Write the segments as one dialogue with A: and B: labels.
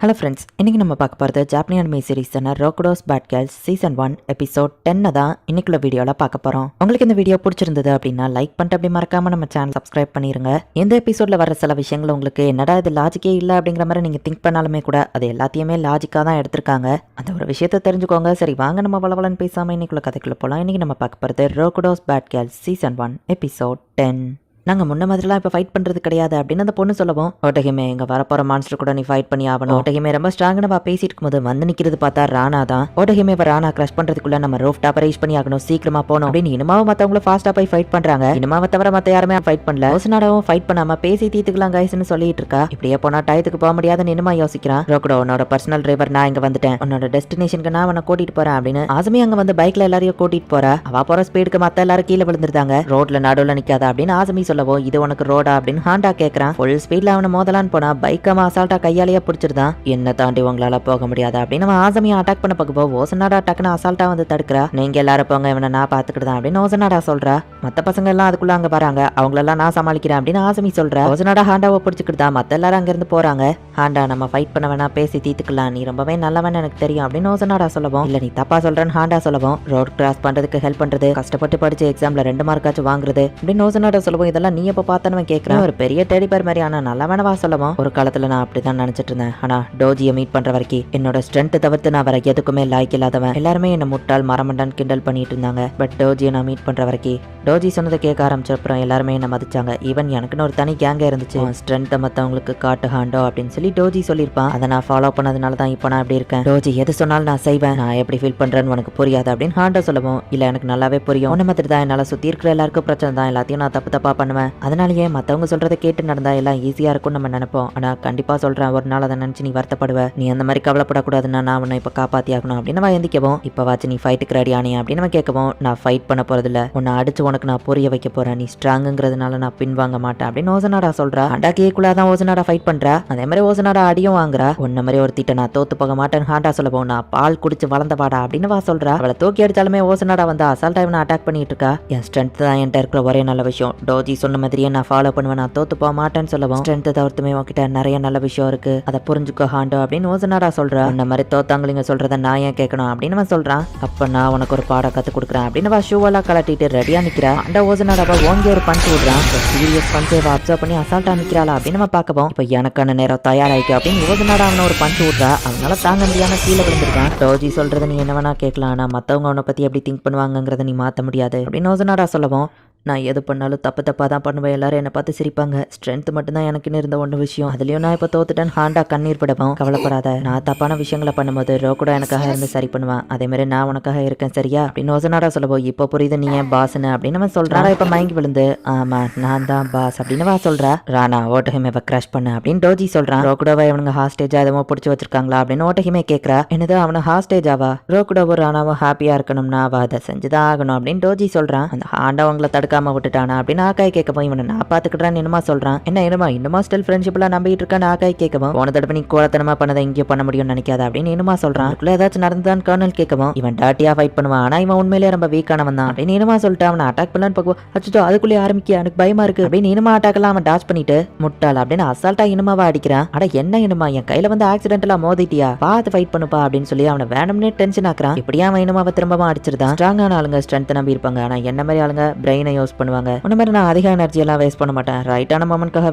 A: Hello friends, இன்றைக்கி நம்ம பார்க்க போகிறது ஜாப்பனீஸ் அனிமே சீரிஸான Rokudo's bad girls season 1 episode 10 தான் இன்னைக்குள்ள வீடியோவில் பார்க்க போகிறோம். உங்களுக்கு இந்த வீடியோ பிடிச்சிருந்தது அப்படின்னா லைக் பண்ணிட்டு அப்படி மறக்காமல் நம்ம சேனல் சப்ஸ்கிரைப் பண்ணிடுங்க. எந்த எபிசோடில் வர சில விஷயங்கள் உங்களுக்கு என்னடா இது லாஜிக்கே இல்லை அப்படிங்கிற மாதிரி நீங்கள் திங்க் பண்ணாலுமே கூட அது எல்லாத்தையுமே லாஜிக்காக தான் எடுத்திருக்காங்க. அந்த ஒரு விஷயத்தை தெரிஞ்சுக்கோங்க. சரி வாங்க நம்ம வளவலன்னு பேசாமல் இன்னைக்குள்ள கதைக்குள்ள போகலாம். இன்றைக்கி நம்ம பார்க்க போகிறது ரோக்குடோஸ் பேட் கேர்ள்ஸ் சீசன் 1 எபிசோட் 10. நாங்கள் முன்ன மாதிரிலாம் இப்போ ஃபைட் பண்ணுறது கிடையாது அப்படின்னு அந்த பொண்ணு சொல்லவும், ஓட்டகிமே இங்கே வரப்போகிற மான்ஸ்டர் கூட நீ ஃபைட் பண்ணி ஆகணும். ஓட்டகிமே ரொம்ப ஸ்ட்ராங்காக பேசிட்டு இருக்கும்போது வந்து நிற்கிறது பார்த்தா ராணா தான். ஓட்டகிமே ராணா கிரஷ் பண்ணுறதுக்குள்ள நம்ம ரோஃப் டாப்பை ரீச் பண்ணி ஆகணும், சீக்கிரமா போகணும் அப்படின்னு இனிமாவும் மற்றவங்களும் ஃபாஸ்ட்டாக போய் ஃபைட் பண்ணுறாங்க. இனிமாவை தவிர மற்ற யாருமே ஃபைட் பண்ணல. ஓசனாடாவும் ஃபைட் பண்ணாமல் பேசி தீத்துக்கலாம் கைஸ்ன்னு சொல்லிட்டு இருக்கா. இப்படியே போனால் டயத்துக்கு போக முடியாதுன்னு இனிமா யோசிக்கிறான். ரோக்குடோ உன்னோட பர்சனல் டிரைவர், நான் இங்கே வந்துட்டேன், உன்னோட டெஸ்டினேஷனுக்கு நான் உன்னை கூட்டிட்டு போறேன் அப்படின்னு ஆசமி அங்கே வந்து பைக்ல எல்லாரையும் கூட்டிட்டு போறா. அவ போற ஸ்பீடுக்கு மற்ற எல்லாரும் கீழே விழுந்துருந்தாங்க. ரோட்ல நடுவில் நிற்காத அப்படின்னு ஆசமி சொல்லவும், இது உனக்கு ரோடா அப்படின்னு ஹாண்டா கேக்குறான். ஃபுல் ஸ்பீட்ல அவனை மோதலான்னு போனா பைக் அவன் அசால்ட்டா கையாலேயே பிடிச்சிருந்தான். என்ன தாண்டி உங்களால போக முடியாது அப்படின்னு அவன் ஆசமியை அட்டாக் பண்ண பார்க்கப்போ ஓசனாடா டக்குன்னு அசால்ட்டா வந்து தடுக்கிறா. நீங்க எல்லாரும் போங்க, இவனை நான் பாத்துக்கிட்டுதான் அப்படின்னு ஓசனாடா சொல்றா. மத்த பசங்க எல்லாம் அதுக்குள்ள அங்க வராங்க, அவங்களெல்லாம் நான் சமாளிக்கிறேன் அப்படின்னு ஆசமி சொல்றா. ஓசனாடா ஹாண்டாவை பிடிச்சிக்கிட்டா. மத்த எல்லாரும் அங்க இருந்து போறாங்க. ஹாண்டா நம்ம ஃபைட் பண்ண வேணா, பேசி தீத்துக்கலாம், நீ ரொம்பவே நல்லவன் எனக்கு தெரியும் அப்படின்னு ஓசனாடா சொல்லவும், இல்ல நீ தப்பா சொல்றேன்னு ஹாண்டா சொல்லவும், ரோட் கிராஸ் பண்றதுக்கு ஹெல்ப் பண்றது, கஷ்டப்பட்டு படிச்சு எக்ஸாம்ல 2 மார்க்காச்சும் வாங்குறது அப்படின்னு ஓசனாடா சொல்லவும், இதெல்லாம் நீ எப்ப பார்த்தனவன் கேட்கிறேன். ஒரு பெரிய டெடி பேர் மாதிரி ஆனா நல்லவனவா சொல்லவும், ஒரு காலத்துல நான் அப்படிதான் நினைச்சிட்டு இருந்தேன். ஆனா டோஜியை மீட் பண்ற வரைக்கும் என்னோட ஸ்ட்ரென்த் தவிர்த்து நான் வேற எதுக்குமே லாய்க்கு இல்லாதவன். எல்லாருமே என்ன முட்டாள் மரமண்டான் கிண்டல் பண்ணிட்டு இருந்தாங்க. பட் டோஜியை நான் மீட் பண்ற வரைக்கும், டோஜி சொன்னதை கேட்க ஆரம்பிச்சப்புறம் எல்லாருமே என்ன மதிச்சாங்க. ஈவன் எனக்குன்னு ஒரு தனி கேங்க இருந்துச்சு. ஸ்ட்ரென்த்தை மத்தவங்களுக்கு காட்டு ஹாண்டோ அப்படின்னு சொல்லி டோஜி சொல்லியிருப்பான். அதை நான் ஃபாலோ பண்ணதுனால தான் இப்போ நான் இப்படி இருக்கேன். டோஜி எது சொன்னாலும் நான் செய்வேன், நான் எப்படி ஃபீல் பண்றேன்னு உனக்கு புரியாது அப்படின்னு ஹாண்டோ சொல்லவும், இல்ல எனக்கு நல்லாவே புரியும். உன்ன மாதிரி தான் என்னால சுத்தி இருக்கிற எல்லாருக்கும் பிரச்சனை தான், எல்லாத்தையும் நான் தப்பா பண்ணுவேன். அதனாலேயே மத்தவங்க சொல்றதை கேட்டு நடந்தா எல்லாம் ஈஸியா இருக்கும் நம்ம நினைப்போம். ஆனா கண்டிப்பா சொல்றேன், ஒரு நாள் அதை நினைச்சு நீ வருத்தப்படுவ. நீ அந்த மாதிரி கவலைப்படக்கூடாதுன்னா நான் உன்னை இப்ப காப்பாத்தி ஆகணும் அப்படின்னு அவன் எந்திக்கவும், இப்ப வாச்சு நீ ஃபைட்டுக்கு ரெடி ஆனே அப்படின்னு அவன் கேட்கவும், நான் ஃபைட் பண்ண போறது இல்ல, உன்னை அடிச்சு உனக்கு நான் புரிய வைக்க போறேன், நீ ஸ்ட்ராங்குங்கிறதுனால நான் பின்வாங்க மாட்டேன் அப்படின்னு ஓசனாடா சொல்றா. ஹாண்டா கேக்குள்ளாதான் ஓசனாடா ஃபைட் பண்றா. அதே மாதிரி ஓசனாடா அடியும் வாங்குறா. உன்ன மாதிரி ஒரு திட்ட நான் தோத்து போக மாட்டேன்னு ஹாண்டா சொல்லவும், நான் பால் குடிச்சு வளர்ந்த வாடா அப்படின்னு வா சொல்றா. அவளை தூக்கி அடிச்சாலுமே ஓசனாடா வந்து அசால்ட் டைம் அட்டாக் பண்ணிட்டு இருக்கா. என் ஸ்ட்ரென்த் தான் என்கிட்ட இருக்கிற ஒரே நல்ல விஷயம், டோஜி சொன்ன மாதிரியே நான் ஃபாலோ பண்ணுவேன், நான் தோத்து போக மாட்டேன்னு சொல்லவும், ஸ்ட்ரென்த் தவிர்த்துமே உன்கிட்ட நிறைய நல்ல விஷயம் இருக்கு, அதை புரிஞ்சுக்கோ ஹாண்டோ அப்படின்னு ஓசனாடா சொல்றா. இந்த மாதிரி தோத்தாங்களிங்க சொல்றத நான் ஏன் கேட்கணும் அப்படின்னு அவன் சொல்றான். அப்ப நான் உனக்கு ஒரு பாடம் கத்து கொடுக்குறேன் அப்படின்னு ஷூவெல்லாம் கலட்டிட்டு ரெடியா நிக்கிறா. அந்த ஓசனாடாவா ஓங்கி ஒரு பஞ்ச் விடுறான். சீரியஸ் பஞ்சை அப்சர்வ் பண்ணி அசால்ட்டா நிக்கிறாளா அப்படின்னு நம்ம பார்க்கவும், இப்ப எனக்கான நேரம் தயாராயிக்கு அப்படின்னு ஓசனாடா அவனை ஒரு பஞ்ச் விடுறா. அவனால தாங்க முடியாம கீழே விழுந்திருக்கான். டோஜி சொல்றதை நீ என்ன வேணா கேட்கலாம், ஆனா மத்தவங்க அவனை பத்தி எப்படி திங்க் பண்ணுவாங்கிறத நீ மாத்த முடியாது அப்படின்னு ஓசனாடா சொல்லவும், நான் எது பண்ணாலும் தப்பா தான் பண்ணுவேன், எல்லாரும் என்னை பார்த்து சிரிப்பாங்க, ஸ்ட்ரென்த் மட்டும்தான் எனக்குன்னு இருந்த ஒன்று விஷயம், அதுலயும் நான் இப்போ தோத்துட்டேன் ஹாண்டா கண்ணீர் படவும், கவலைப்படாத, நான் தப்பான விஷயங்களை பண்ணும்போது ரோக்குடா எனக்காக இருந்து சரி பண்ணுவேன், அதே மாதிரி நான் உனக்காக இருக்கேன் சரியா அப்படின்னு ஓசனாடா சொல்லவும், இப்போ புரியுது நீ ஏன் பாஸ்ன்னு அப்படின்னு அவன் சொல்றான். இப்போ மயங்கி விழுந்து, ஆமா நான் தான் பாஸ் அப்படின்னு வா சொல்றா. ராணா ஓட்டஹிமே கிராஷ் பண்ணு அப்படின்னு டோஜி சொல்றான். ரோக்குடாவை இவனுங்க ஹாஸ்டேஜா எதுவும் பிடிச்சி வச்சிருக்காங்களா அப்படின்னு ஓட்டஹிமே கேட்கறா. என்னது அவனை ஹாஸ்டேஜாவா? ரோக்குடாவும் ராணாவும் ஹாப்பியா இருக்கணும்னா அவ அதை செஞ்சுதான் ஆகணும் அப்படின்னு டோஜி சொல்றான். அந்த ஹாண்டா அவங்களை தடுக்காம விட்டுட்டானா அப்படின்னு ஆக்காய் கேட்கவும், இவனை நான் பாத்துக்கிட்டான்னு என்னமா சொல்றான். என்ன இன்னுமா ஸ்டில் ஃப்ரெண்ட்ஷிப்லாம் நம்பிட்டு இருக்கான்னு ஆக்காய் கேட்கவும், போன தடவை நீ கோலத்தனமா பண்ணதை இங்கே பண்ண முடியும்னு நினைக்காத அப்படின்னு என்னமா சொல்றான். அதுக்குள்ள ஏதாச்சும் நடந்துதான் கர்னல் கேட்கவும், இவன் டாட்டியா ஃபைட் பண்ணுவான், ஆனா இவன் உண்மையிலேயே ரொம்ப வீக்கானவன் தான் அப்படின்னு என்னமா சொல்லிட்டு அவனை அட்டாக் பண்ணலான்னு பார்க்கவும், அச்சோ அதுக்குள்ளே ஆரம்பிக்க எனக்கு பயமா இருக்கு அப்படின்னு இனிமா அட்டாக் எல்லாம் அவன் டாச் பண்ணிட்டு, முட்டாள் அப்படின்னு அசால்ட்டா இனிமாவா அடிக்கிறான். அட என்ன இனிமா, என் கையில வந்து ஆக்சிடென்ட்லாம் மோதிட்டியா, பார்த்து ஃபைட் பண்ணுப்பா அப்படின்னு சொல்லி அவனை வேணும்னே டென்ஷன் ஆக்குறான். இப்படியா அவன் இனிமாவை திரும்பவும் அடிச்சிருந்தான். ஸ்ட்ராங்கான ஆளுங்க ஸ்ட்ரென்த் நம்பி இருப்பாங்க, ஆனா என்ன மாதிரி ஆளுங்க பிரெயினை யூஸ் பண்ணுவாங்க. உன்ன மாதிரி நான் அதிக எனர்ஜி எல்லாம் வேஸ்ட் பண்ண மாட்டேன், ரைட்டான மொமெண்ட்காக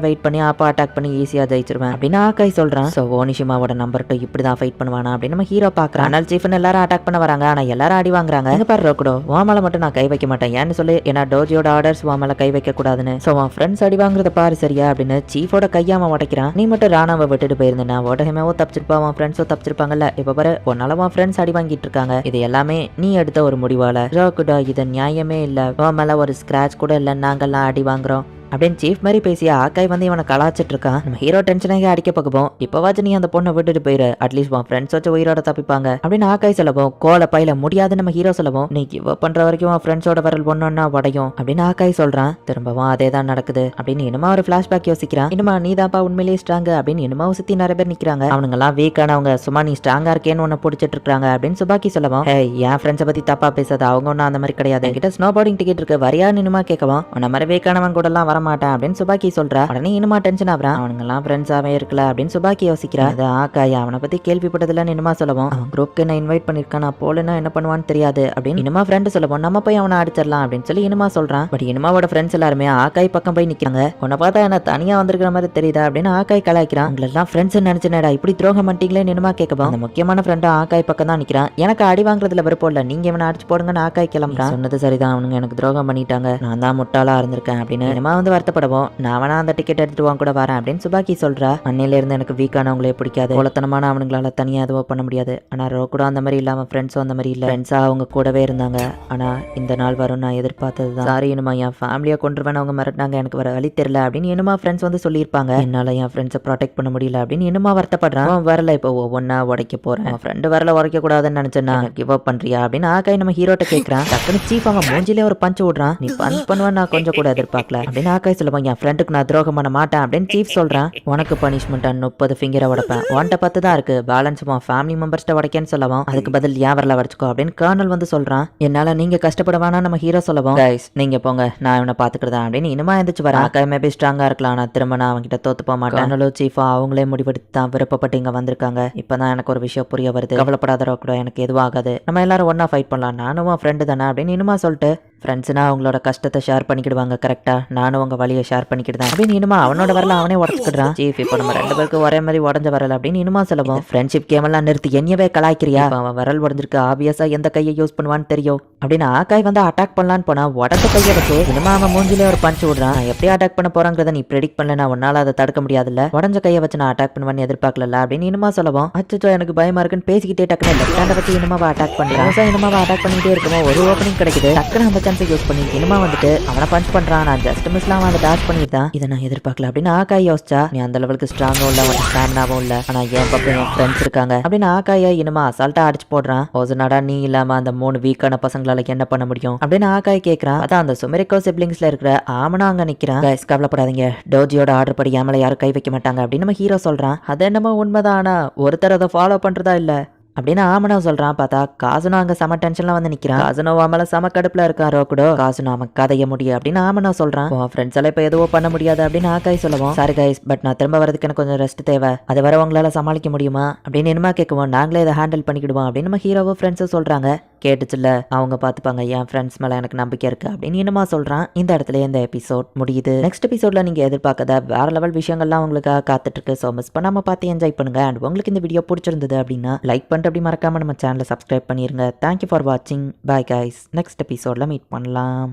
A: வெயிட் பண்ணி அப்பா அட்டாக் பண்ணி ஈஸியா ஜெயிச்சிருவேன் அப்படின்னு ஆக்காய் சொல்றான். சோ ஓனிஷிமாவோட நம்பர் 2 இப்படிதான் ஃபைட் பண்ணுவானா அப்படின்னு நம்ம ஹீரோ பாக்குறான். ஆனால் சீஃப்னு எல்லாரும் அட்டாக் பண்ண வராங்க, ஆனா எல்லாரும் அடி வாங்குறாங்க. எங்க பாரு ரோக்குடோ, உன் மேல மட்டும் நான் கை வைக்க மாட்டேன் ஏன்னு சொல்லி, ஏன்னா டோஜியோட ஆர்டர்ஸ் உன் மேல கை வைக்க கூடாதுன்னு. சோ உன் ஃப்ரெண்ட்ஸ் அடி வாங்குறத பாரு சரியா அப்படின்னு சீஃபோட கையாம உடைக்கிறான். நீ மட்டும் ராணாவை விட்டுட்டு போயிருந்தா ஓட்டஹிமேவோ தப்பிச்சிருப்பா, உன் ஃப்ரெண்ட்ஸோ தப்பிச்சிருப்பாங்கல்ல. இப்ப பாரு உன்னால உன் ஃப்ரெண்ட்ஸ் அடி வாங்கிட்டு இருக்காங்க, இது எல்லாமே நீ எடுத்த ஒரு முடிவால. ரோக்குடோ இது நியாயமே இல்ல, உன் மேல ஒரு ஸ்கிராச் கூட இல்ல, நாங்கெல்லாம் அடி வாங்குறோம் அப்படின்னு சீஃப் மாதிரி பேசிய ஆக்காய் வந்து இவனை கலாச்சிட்டு இருக்கான். நம்ம ஹீரோ டென்ஷனாக அடிக்க பார்ப்போம். இப்போவாச்சும் நீ அந்த பொண்ணை விட்டுட்டு போயிரு, அட்லீஸ்ட் உன் ஃப்ரெண்ட்ஸ் வச்சு உயிரோட தப்பிப்பாங்க அப்படின்னு ஆக்காய் சொல்லவும், கோல பையில முடியாது நம்ம ஹீரோ சொல்லவும், நீ கிவ் பண்ற வரைக்கும் உன் ஃப்ரெண்ட்ஸோட வரல் ஒன்னொன்னா உடையும் அப்படின்னு ஆக்காய் சொல்றான். திரும்பவும் அதே தான் நடக்குது அப்படின்னு இனிமா ஒரு பிளாஷ்பேக் யோசிக்கிறான். இனிமா நீ தான்ப்பா உண்மையிலேயே ஸ்ட்ராங் அப்படின்னு இனிமாவை சுத்தி நிறைய பேர் நிக்கிறாங்க. அவனுங்க எல்லாம் வீக்கானவங்க, சும்மா நீ ஸ்ட்ராங்கா இருக்கேன்னு ஒன்னு பிடிச்சிட்டு இருக்காங்க அப்படின்னு சுபாக்கி சொல்லவும், என் ஃப்ரெண்ட்ஸை பத்தி தப்பா பேசாத, அவங்க ஒன்னும் அந்த மாதிரி கிடையாது, என்கிட்ட ஸ்னோ போர்டிங் டிக்கெட் இருக்கு வரியா இனிமா கேட்கவும், உன்ன மாதிரி வீக்கானவன் கூட எல்லாம் வர மாட்டேன் அப்படின்னு சுபாக்கி சொல்றா. உடனே இனிமா டென்ஷன் ஆகுறான். அவனுங்க எல்லாம் ஃப்ரெண்ட்ஸாவே இருக்கல அப்படின்னு சுபாக்கி யோசிக்கிறா. அது ஆகாய் அவனை பத்தி கேள்விப்பட்டதுல இனிமா சொல்லவும் அவன் குரூப்க்கு என்ன இன்வைட் பண்ணிருக்கான், நான் போலன்னா என்ன பண்ணுவான்னு தெரியாது அப்படின்னு இனிமா ஃப்ரெண்டு சொல்லவும் நம்ம போய் அவனை அடிச்சிடலாம் அப்படின்னு சொல்லி இனிமா சொல்றான். பட் இனிமாவோட ஃப்ரெண்ட்ஸ் எல்லாருமே ஆகாய் பக்கம் போய் நிக்கிறாங்க. உன்னை பார்த்தா என்ன தனியா வந்திருக்கிற மாதிரி தெரியுதா அப்படின்னு ஆகாய் கலாய்க்கிறான். உங்களெல்லாம் ஃப்ரெண்ட்ஸ் நினைச்சேடா இப்படி துரோகம் பண்ணிட்டீங்களேன்னு இனிமா கேட்கவும் அந்த முக்கியமான ஃப்ரெண்டு ஆகாய் பக்கம் தான் நிக்கிறான். எனக்கு அடி வாங்குறதுல விருப்பம் இல்ல, நீங்க இவனை அடிச்சு போடுங்கன்னு ஆகாய் கிளம்புறான். சொன்னது சரிதான், அவனுங்க எனக்கு துரோகம் பண்ணிட்டாங்க, நான் தான் முட்டாளா இருந்திருக்கேன் அப்படின்னு இனிமா வந்து வருத்தப்படவும் நான் வேணா அந்த டிக்கெட் எடுத்துட்டு வாங்க கூட வரேன் அப்படின்னு சுபாக்கி சொல்றா. அன்னையில இருந்து எனக்கு வீக்கானவங்களே பிடிக்காது, குலத்தனமான அவனுங்களால தனியா எதுவும் பண்ண முடியாது. ஆனா கூட அந்த மாதிரி இல்லாம ஃப்ரெண்ட்ஸும் அந்த மாதிரி இல்ல, ஃப்ரெண்ட்ஸா அவங்க கூடவே இருந்தாங்க. ஆனா இந்த நாள் வரும் நான் எதிர்பார்த்ததுதான். சாரி இனிமா, என் ஃபேமிலியை கொண்டுருவேன் அவங்க மிரட்டினாங்க, எனக்கு வர வழி தெரியல அப்படின்னு இனிமா ஃப்ரெண்ட்ஸ் வந்து சொல்லியிருப்பாங்க. என்னால என் ஃப்ரெண்ட்ஸை ப்ரொடெக்ட் பண்ண முடியல அப்படின்னு இனிமா வருத்தப்படுறான். வரல இப்போ ஒவ்வொன்னா உடைக்க போறேன், ஃப்ரெண்டு வரல உடைக்க கூடாதுன்னு நினைச்சேன்னா கிவ் அப் பண்றியா அப்படின்னு ஆகாய் நம்ம ஹீரோட்ட கேட்கறான். டக்குனு சீஃப் அவன் மூஞ்சிலே ஒரு பஞ்ச் விடுறான். நீ பஞ்ச் பண்ணுவேன் நான் கொஞ்சம் கூட எதிர்பார்க்கல அப்படின்னு ஆகாய் சொல்லுவான். என் ஃப்ரெண்டுக்கு நான் துரோகம் பண்ண மாட்டேன் அப்படின்னு சீஃப் சொல்றான். உனக்கு பனிஷ்மெண்ட் 30 ஃபிங்கரை உடைப்பேன், 10 தான் இருக்கு, பேலன்ஸ் ஃபேமிலி மெம்பர்ஸ்ட்ட உடைக்கன்னு சொல்லவும் அதுக்கு பதில் ஏன் வரல வச்சுக்கோ அப்படின்னு கர்னல் வந்து சொல்றான். என்னால நீங்க கஷ்டப்பட வேணா நம்ம ஹீரோ சொல்லவும் கைஸ் நீங்க போங்க நான் இவனை பாத்துக்கிறதா அப்படின்னு இனிமா எந்திரிச்சு வரேன். ஆகாய் மேபி ஸ்ட்ராங்கா இருக்கலாம், நான் திரும்ப நான் அவன்கிட்ட தோத்து போக மாட்டேன். கர்னலோ சீஃபா அவங்களே முடிவெடுத்து தான் விருப்பப்பட்டு இங்க வந்திருக்காங்க. இப்பதான் எனக்கு ஒரு விஷயம் புரிய வருது, கவலைப்படாத கூட எனக்கு எதுவும் ஆகாது, நம்ம எல்லாரும் ஒன்னா ஃபைட் பண்ணலாம், நானும் ஃப்ரெண்டு தானே அப்படின்னு இனிமா சொல்லிட்டு ஃப்ரெண்ட்ஸ்னா அவங்களோட கஷ்டத்தை ஷேர் பண்ணிக்கிடுவாங்க கரெக்டா, நானும் உங்க வழியை ஷேர் பண்ணிக்கிடுதான் அப்படின்னு இனிமா அவனோட வரல அவனே உடச்சுக்கிடுறான். சீஃப் இப்போ நம்ம 2 பேருக்கு ஒரே மாதிரி உடஞ்ச வரல அப்படின்னு இனிமா சொல்லுவோம். ஃப்ரெண்ட்ஷிப் கேம் எல்லாம் நிறுத்தி என்னவே கலாய்க்கிறியா, அவன் வரல் உடஞ்சிருக்கு, ஆபியஸா எந்த கையை யூஸ் பண்ணுவான்னு தெரியும் அப்படின்னு ஆகாய் வந்து அட்டாக் பண்ணலான்னு போனா உடஞ்ச கையை வச்சு இனிமா அவன் மூஞ்சிலே ஒரு பஞ்ச் விடுறான். நான் எப்படி அட்டாக் பண்ண போறாங்கிறத நீ ப்ரெடிக்ட் பண்ணல, உன்னால அதை தடுக்க முடியாதுல்ல, உடஞ்ச கையை வச்சு நான் அட்டாக் பண்ணுவேன்னு எதிர்பார்க்கல அப்படின்னு இனிமா சொல்லுவோம். அச்சோ எனக்கு பயமா இருக்குன்னு பேசிக்கிட்டே டக்குனு லெஃப்ட் ஹேண்டை வச்சு இனிமாவை அட்டாக் பண்றான். இனிமாவை அட்டாக் பண்ணிட்டே இருக்கும்போது ஒரு ஓப்பனிங் கிடைக்குது. டக்குனு அந்த சான்ஸை யூஸ் பண்ணி இனிமா வந்துட்டு அவனை பஞ்ச் பண்றான். நான் ஜஸ்ட் மிஸ்லாம் வந்து டாஷ் பண்ணிட்டான், இதை நான் எதிர்பார்க்கல அப்படின்னு ஆகாய் யோசிச்சா. நீ அந்த லெவலுக்கு ஸ்ட்ராங்கும் இல்ல, உனக்கு ஸ்டாமினாவும் இல்ல, ஆனா என் பக்கம் என் ஃப்ரெண்ட்ஸ் இருக்காங்க அப்படின்னு ஆகாய இனிமா அசால்ட்டா அடிச்சு போடுறான். ஓசனாடா நீ இல்லாம அந்த 3 வீக்கான பசங்களால என்ன பண்ண முடியும் அப்படின்னு ஆகாய் கேட்கறான். அதான் அந்த சுமெரிக்கோ சிப்லிங்ஸ்ல இருக்கிற ஆமனா அங்க நிக்கிறான். கைஸ் கவலைப்படாதீங்க, டோஜியோட ஆர்டர் படி ஏமல யாரும் கை வைக்க மாட்டாங்க அப்படின்னு நம்ம ஹீரோ சொல்றான். அது என்னமோ உண்மைதான், ஆனா ஒருத்தர் அதை ஃபாலோ பண்றதா இல்ல அப்படின்னு ஆமனோ சொல்றான். பார்த்தா காசுனோ அங்க சம டென்ஷன்ல வந்து நிக்கிறான். காசுனோ மேல சம கடுப்புல இருக்கான். ரோக்குடோ காசுனோ அவன் கதைய முடியும் அப்படின்னு ஆமனோ சொல்றான். ஃப்ரெண்ட்ஸ் எல்லாம் இப்ப எதுவும் பண்ண முடியாது அப்படின்னு ஆகாய் சொல்லுவோம். சாரி கைஸ், பட் நான் திரும்ப வரதுக்கு எனக்கு கொஞ்சம் ரெஸ்ட் தேவை, அது வர உங்களால சமாளிக்க முடியுமா அப்படின்னு இனிமா கேட்குவோம். நாங்களே இதை ஹேண்டில் பண்ணிக்கிடுவோம் அப்படின்னு நம்ம ஹீரோவோ ஃப்ரெண்ட்ஸும் சொல்றாங்க. கேட்டுச்சுல்ல, அவங்க பார்த்துப்பாங்க, என் ஃப்ரெண்ட்ஸ் மேலே எனக்கு நம்பிக்கை இருக்கு அப்படின்னு இனிமா சொல்றான். இந்த இடத்துல இந்த எபிசோட் முடியுது. நெக்ஸ்ட் எபிசோட்ல நீங்க எதிர்பார்க்காத வேற லெவல் விஷயங்கள்லாம் உங்களுக்காக காத்துட்டு இருக்கு. ஸோ மிஸ் பண்ணாம பார்த்து என்ஜாய் பண்ணுங்க. அண்ட் உங்களுக்கு இந்த வீடியோ பிடிச்சிருந்தது அப்படின்னா லைக் பண்ணிட்டு அப்படி மறக்காம நம்ம சேனலை சப்ஸ்கிரைப் பண்ணிருங்க. தேங்க்யூ ஃபார் வாட்சிங். பாய் கைஸ், நெக்ஸ்ட் எபிசோட்ல மீட் பண்ணலாம்.